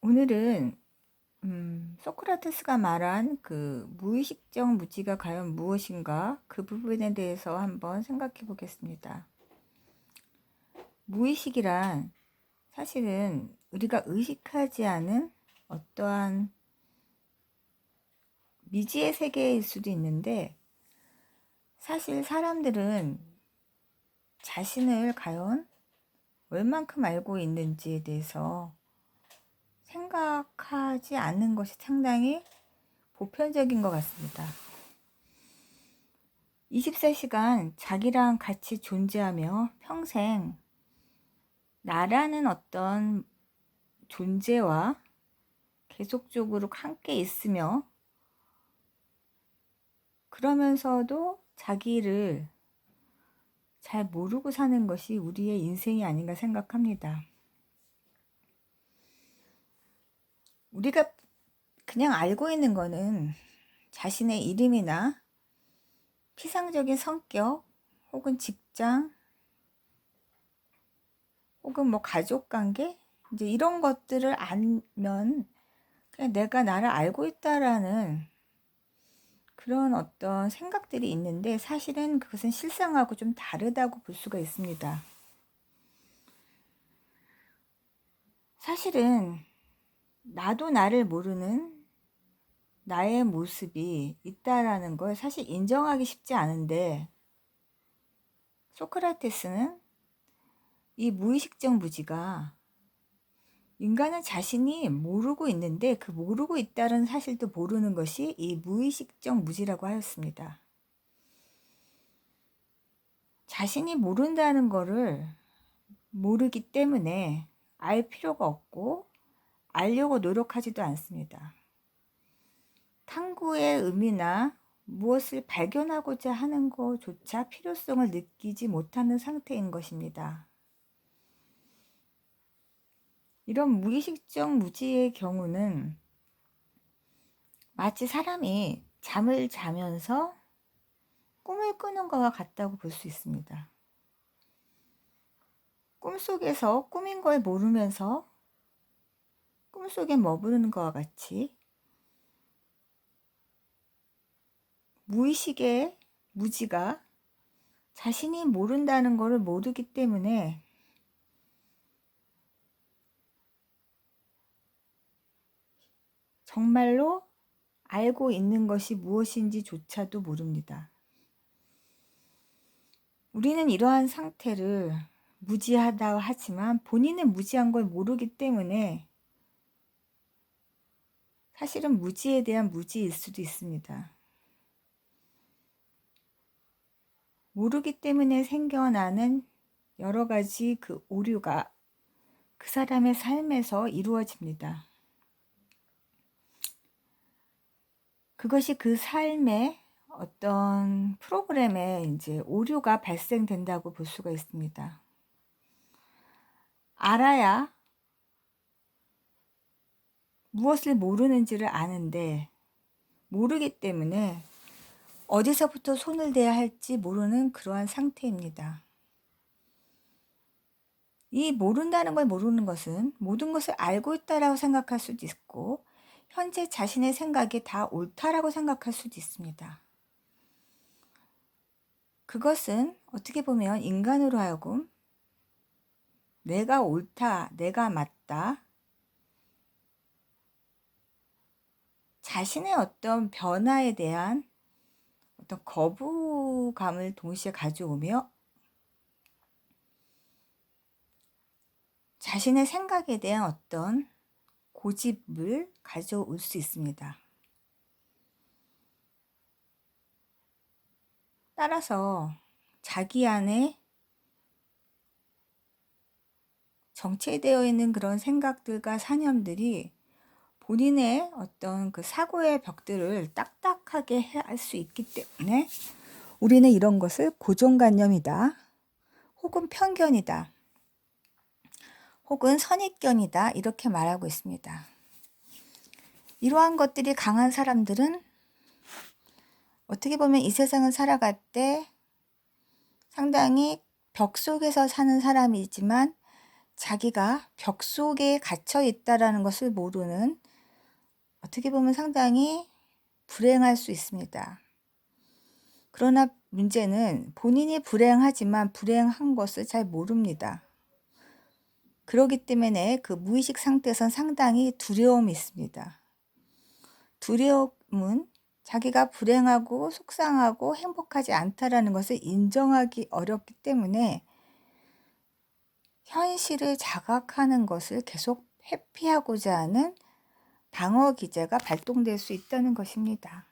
오늘은 소크라테스가 말한 그 무의식적 무지가 과연 무엇인가 그 부분에 대해서 한번 생각해 보겠습니다. 무의식이란 사실은 우리가 의식하지 않은 어떠한 미지의 세계일 수도 있는데, 사실 사람들은 자신을 과연 얼만큼 알고 있는지에 대해서 생각하지 않는 것이 상당히 보편적인 것 같습니다. 24시간 자기랑 같이 존재하며 평생 나라는 어떤 존재와 계속적으로 함께 있으며, 그러면서도 자기를 잘 모르고 사는 것이 우리의 인생이 아닌가 생각합니다. 우리가 그냥 알고 있는 거는 자신의 이름이나 피상적인 성격, 혹은 직장, 혹은 뭐 가족관계, 이제 이런 것들을 알면 그냥 내가 나를 알고 있다라는 그런 어떤 생각들이 있는데, 사실은 그것은 실상하고 좀 다르다고 볼 수가 있습니다. 사실은 나도 나를 모르는 나의 모습이 있다라는 걸 사실 인정하기 쉽지 않은데, 소크라테스는 이 무의식적 무지가 인간은 자신이 모르고 있는데 그 모르고 있다는 사실도 모르는 것이 이 무의식적 무지라고 하였습니다. 자신이 모른다는 거를 모르기 때문에 알 필요가 없고 알려고 노력하지도 않습니다. 탐구의 의미나 무엇을 발견하고자 하는 것조차 필요성을 느끼지 못하는 상태인 것입니다. 이런 무의식적 무지의 경우는 마치 사람이 잠을 자면서 꿈을 꾸는 것과 같다고 볼 수 있습니다. 꿈속에서 꿈인 걸 모르면서 꿈속에 머무르는 것과 같이 무의식의 무지가 자신이 모른다는 것을 모르기 때문에 정말로 알고 있는 것이 무엇인지조차도 모릅니다. 우리는 이러한 상태를 무지하다 하지만 본인은 무지한 걸 모르기 때문에 사실은 무지에 대한 무지일 수도 있습니다. 모르기 때문에 생겨나는 여러 가지 그 오류가 그 사람의 삶에서 이루어집니다. 그것이 그 삶의 어떤 프로그램에 이제 오류가 발생된다고 볼 수가 있습니다. 알아야 무엇을 모르는지를 아는데 모르기 때문에 어디서부터 손을 대야 할지 모르는 그러한 상태입니다. 이 모른다는 걸 모르는 것은 모든 것을 알고 있다라고 생각할 수도 있고, 현재 자신의 생각이 다 옳다라고 생각할 수도 있습니다. 그것은 어떻게 보면 인간으로 하여금 내가 옳다, 내가 맞다, 자신의 어떤 변화에 대한 어떤 거부감을 동시에 가져오며 자신의 생각에 대한 어떤 고집을 가져올 수 있습니다. 따라서 자기 안에 정체되어 있는 그런 생각들과 사념들이 본인의 어떤 그 사고의 벽들을 딱딱하게 할 수 있기 때문에 우리는 이런 것을 고정관념이다, 혹은 편견이다, 혹은 선입견이다, 이렇게 말하고 있습니다. 이러한 것들이 강한 사람들은 어떻게 보면 이 세상을 살아갈 때 상당히 벽 속에서 사는 사람이지만 자기가 벽 속에 갇혀 있다라는 것을 모르는, 어떻게 보면 상당히 불행할 수 있습니다. 그러나 문제는 본인이 불행하지만 불행한 것을 잘 모릅니다. 그렇기 때문에 그 무의식 상태에선 상당히 두려움이 있습니다. 두려움은 자기가 불행하고 속상하고 행복하지 않다라는 것을 인정하기 어렵기 때문에 현실을 자각하는 것을 계속 회피하고자 하는 방어 기제가 발동될 수 있다는 것입니다.